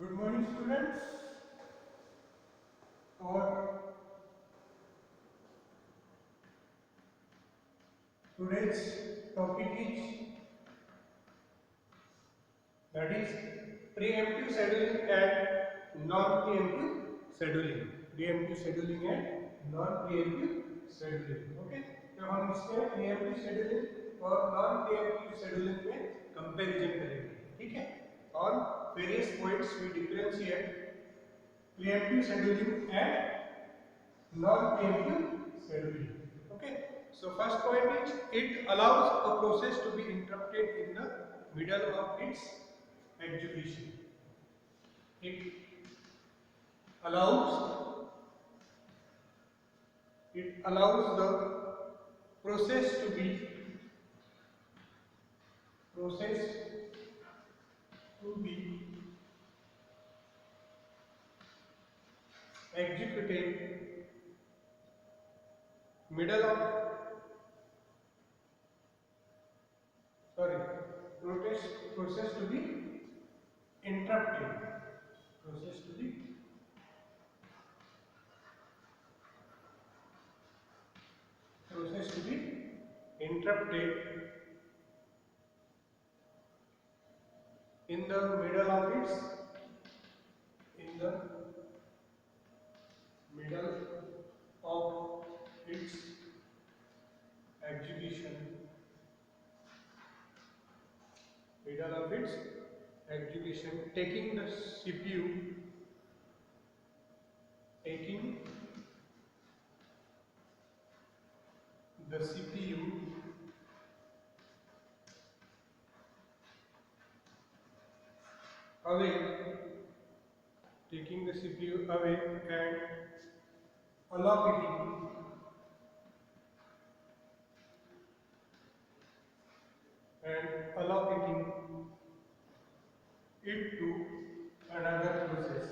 Good morning, students. Our today's topic is that is preemptive scheduling and non-preemptive scheduling. Preemptive scheduling and non-preemptive scheduling. Okay. तो हम इसमें preemptive scheduling और non-preemptive scheduling में comparison करेंगे. ठीक है. On various points we differentiate preemptive scheduling and non-preemptive scheduling. Okay. So first point is it allows a process to be interrupted in the middle of its execution. It allows the process to be executed middle of sorry process to be interrupted process to be interrupted in the middle of its execution taking the CPU away and allocating it to another process.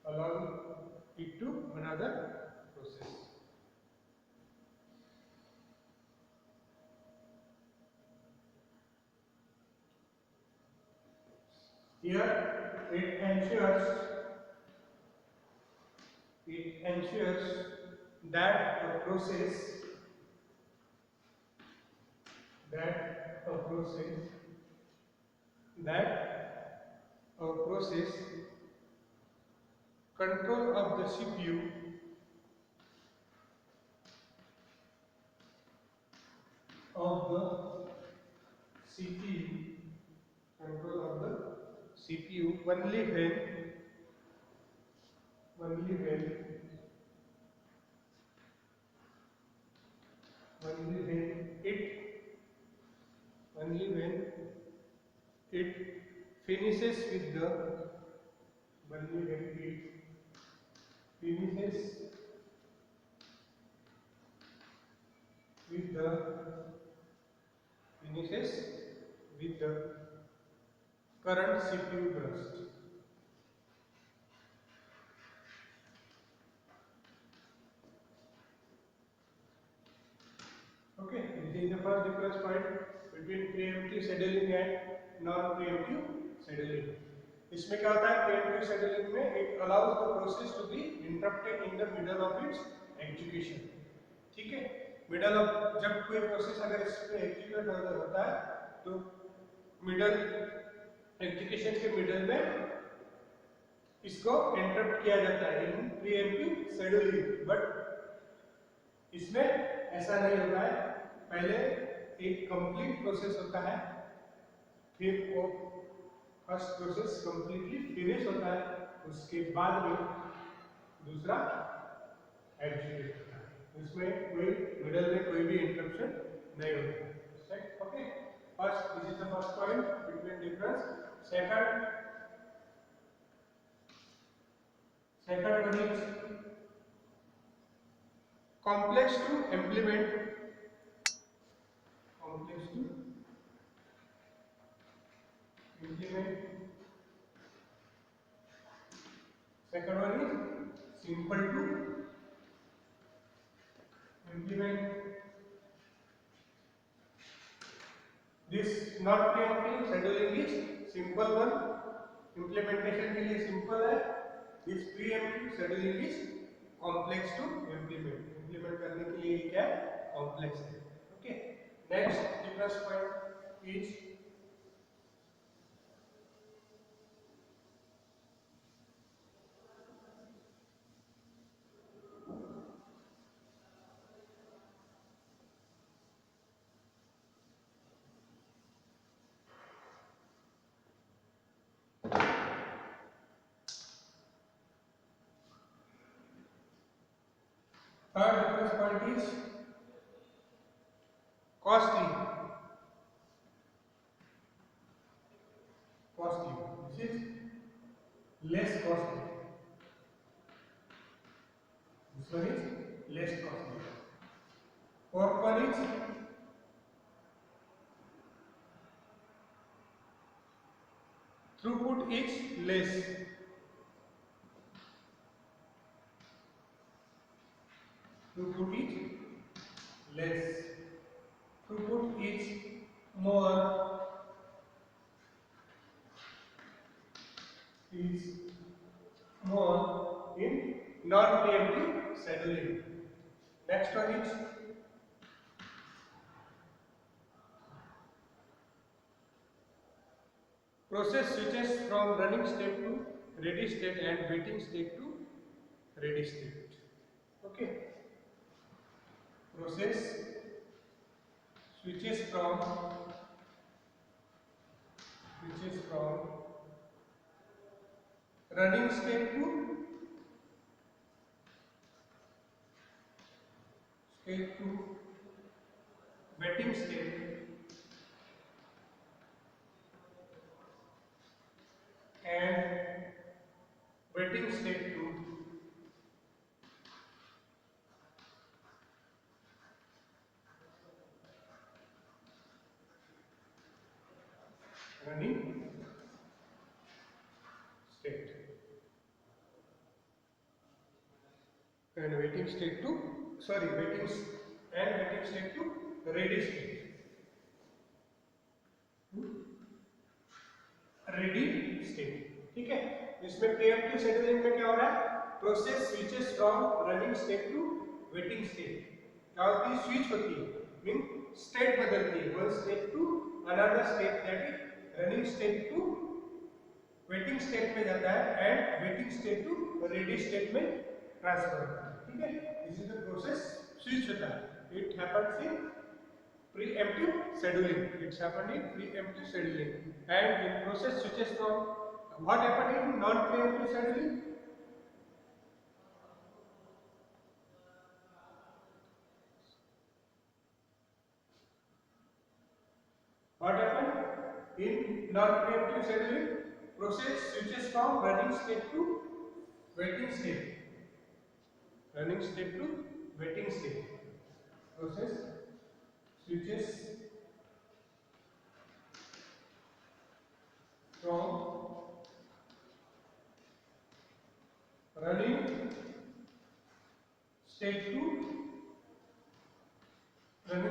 Allowing it to another process. Here it ensures that a process control of the CPU only when it finishes with the current CPU burst. Okay, this is the first difference point between preemptive scheduling and non-preemptive scheduling. इसमें क्या होता है preemptive scheduling में it allows the process to be interrupted in the middle of its execution. ठीक है, middle of जब कोई process अगर इस पे execute होता है तो middle execution के middle में इसको interrupt किया जाता है in preemptive scheduling, but इसमें ऐसा नहीं होता है. पहले एक कंप्लीट प्रोसेस होता है, फिर वो फर्स्ट प्रोसेस कंप्लीटली फिनिश होता है, उसके बाद में दूसरा एग्जीक्यूट होता है. इसमें कोई मिडल में कोई भी इंटरप्शन नहीं होता है. Okay, first this is the first point between difference. Second one is complex to implement. Second one is simple to implement. This non preemptive scheduling is simple one, implementation के लिए simple है. This preemptive scheduling is complex to implement. Implement करने के लिए क्या complex है. Okay. Next difference point is third difference point is costly. Costly. This is less costly. This one is less costly. Fourth one is throughput is less. Throughput is less. Throughput is more. Is more in non-preemptive scheduling. Next one is process switches from running state to ready state and waiting state to ready state. Okay. Process switches from running state to waiting state and waiting state to running state and waiting state to waiting state to ready state. Ready state. ठीक है. इसमें pre-emptive scheduling में क्या हो रहा है? Process switches from running state to waiting state. क्या होती है? स्विच होती है, मीन स्टेट बदलती है, one state to another state, that is running state to waiting state में जाता है and waiting state to ready state में ट्रांसफर होता है. ठीक है. This is the process switch होता है. It happens in preemptive scheduling. It's happened in preemptive scheduling. And in process switches from what happened in non-preemptive scheduling? What happened in non-preemptive scheduling? Process switches from running state to waiting state. Running state to waiting state. Process switches from running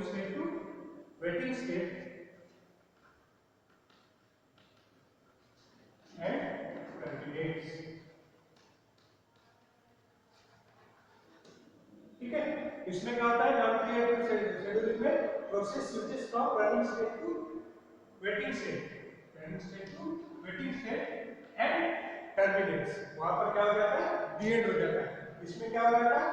state to waiting state and terminates. ठीक है. इसमें क्या होता है? Non preemptive scheduling में process switches from running state to waiting state and terminates. वहां पर क्या हो जाता है? दी एंड हो जाता है. इसमें क्या हो जाता है?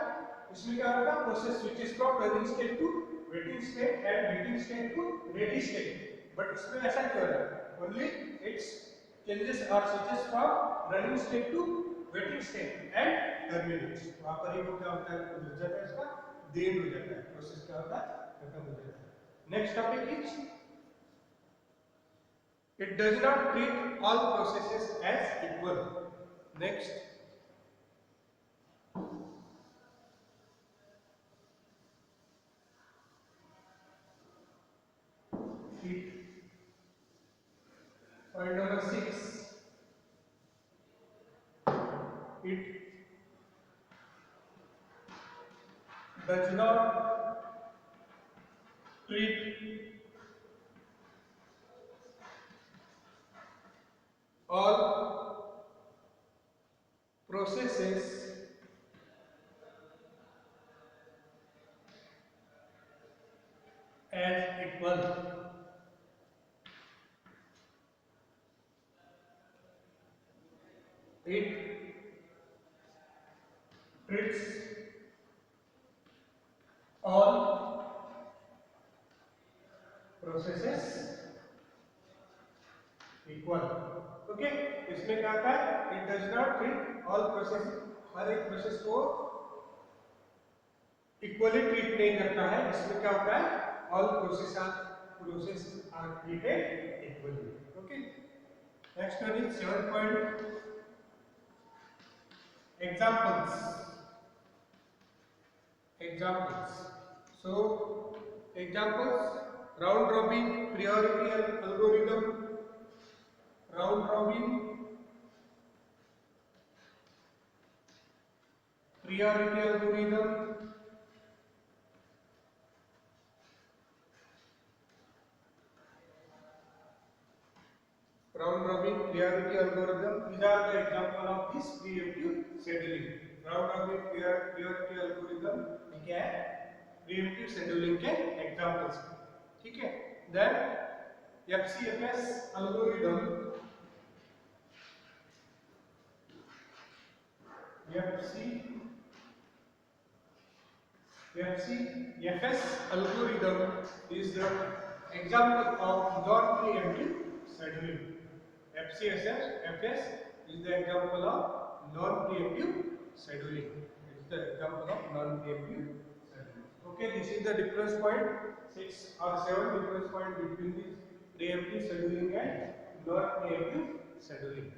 Process switches from running state to waiting state and waiting state to ready state. But इसमें ऐसा क्यों हो रहा है? Only its changes or switches from running state to waiting state and terminates. वहां पर ही वो क्या होता है? हो जाता है, इसका दी एंड हो जाता है. प्रोसेस क्या होता है? खत्म हो जाता है. Next topic is it does not treat all processes as equal. Next, point number 6, it does not treat all processes as equal. It treats all processes equal. Okay, इसमें क्या आता है? It does not treat all process, हर एक process को equally treat नहीं करता है. इसमें क्या होता है? All process are treated equally. Okay, next one is 7 point examples. So examples: round robin priority algorithm, round robin priority algorithm, round robin priority algorithm. These are the example of this preemptive scheduling. Round robin priority algorithm क्या है? Preemptive scheduling के examples. ठीक है? Then FCFS algorithm, FCFS algorithm is the example of non-preemptive scheduling. FCFS is the example of non-preemptive scheduling. It is the example of non-preemptive scheduling. Okay, this is the difference point, 6 or 7 difference point between this preemptive scheduling and non-preemptive scheduling.